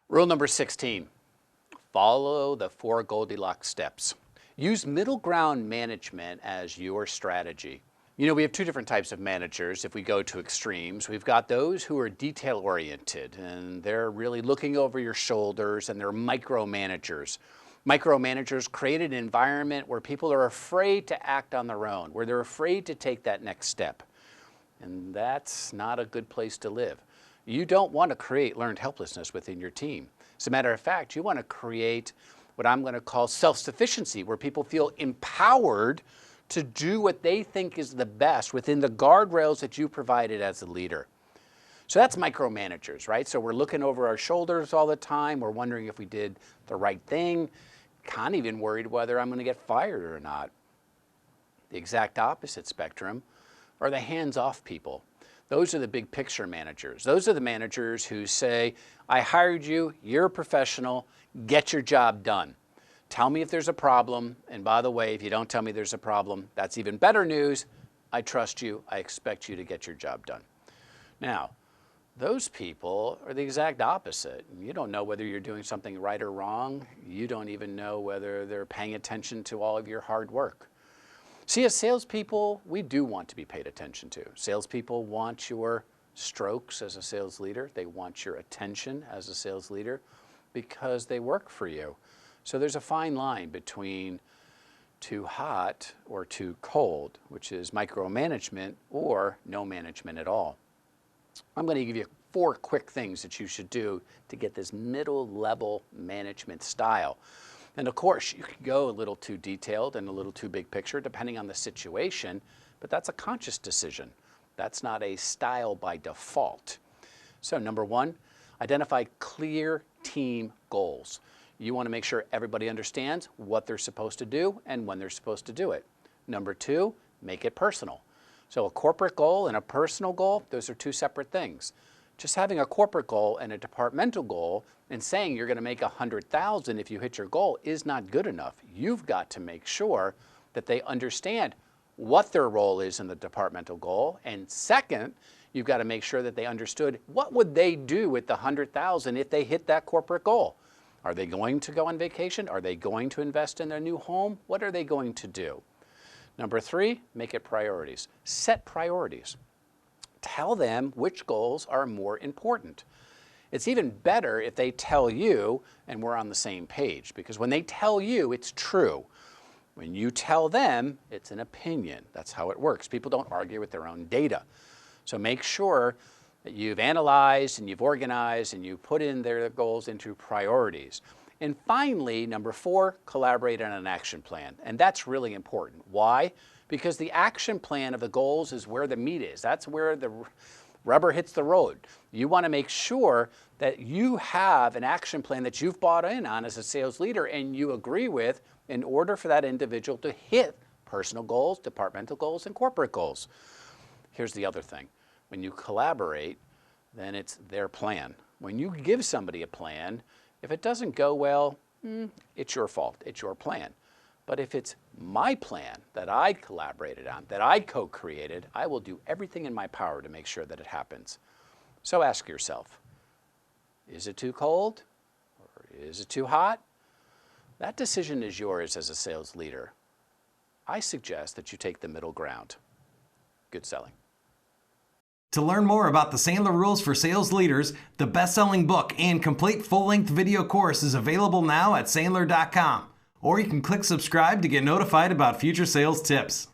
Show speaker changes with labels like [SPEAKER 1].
[SPEAKER 1] Rule number 16, follow the 4 Goldilocks steps. Use middle ground management as your strategy. You know, we have 2 different types of managers if we go to extremes. We've got those who are detail oriented and they're really looking over your shoulders and they're micromanagers. Micromanagers create an environment where people are afraid to act on their own, where they're afraid to take that next step. And that's not a good place to live. You don't want to create learned helplessness within your team. As a matter of fact, you want to create what I'm going to call self-sufficiency, where people feel empowered to do what they think is the best within the guardrails that you provided as a leader. So that's micromanagers, right? So we're looking over our shoulders all the time. We're wondering if we did the right thing. Kind of even worried whether I'm going to get fired or not. The exact opposite spectrum are the hands-off people. Those are the big picture managers. Those are the managers who say, I hired you, you're a professional, get your job done. Tell me if there's a problem, and by the way, if you don't tell me there's a problem, that's even better news. I trust you, I expect you to get your job done. Now, those people are the exact opposite. You don't know whether you're doing something right or wrong. You don't even know whether they're paying attention to all of your hard work. See, as salespeople, we do want to be paid attention to. Salespeople want your strokes as a sales leader. They want your attention as a sales leader because they work for you. So there's a fine line between too hot or too cold, which is micromanagement or no management at all. I'm going to give you 4 quick things that you should do to get this middle level management style. And of course, you can go a little too detailed and a little too big picture depending on the situation, but that's a conscious decision. That's not a style by default. So number 1, identify clear team goals. You want to make sure everybody understands what they're supposed to do and when they're supposed to do it. Number 2, make it personal. So a corporate goal and a personal goal, those are 2 separate things. Just having a corporate goal and a departmental goal and saying you're going to make $100,000 if you hit your goal is not good enough. You've got to make sure that they understand what their role is in the departmental goal. And second, you've got to make sure that they understood what would they do with the $100,000 if they hit that corporate goal. Are they going to go on vacation? Are they going to invest in their new home? What are they going to do? Number 3, make it priorities. Set priorities. Tell them which goals are more important. It's even better if they tell you and we're on the same page, because when they tell you, it's true. When you tell them, it's an opinion. That's how it works. People don't argue with their own data. So make sure that you've analyzed and you've organized and you put in their goals into priorities. And finally, number 4, collaborate on an action plan. And that's really important. Why? Because the action plan of the goals is where the meat is. That's where the rubber hits the road. You want to make sure that you have an action plan that you've bought in on as a sales leader and you agree with in order for that individual to hit personal goals, departmental goals, and corporate goals. Here's the other thing. When you collaborate, then it's their plan. When you give somebody a plan, if it doesn't go well, it's your fault. It's your plan. But if it's my plan that I collaborated on, that I co-created, I will do everything in my power to make sure that it happens. So ask yourself, is it too cold or is it too hot? That decision is yours as a sales leader. I suggest that you take the middle ground. Good selling.
[SPEAKER 2] To learn more about the Sandler Rules for Sales Leaders, the best-selling book and complete full-length video course is available now at Sandler.com. Or you can click subscribe to get notified about future sales tips.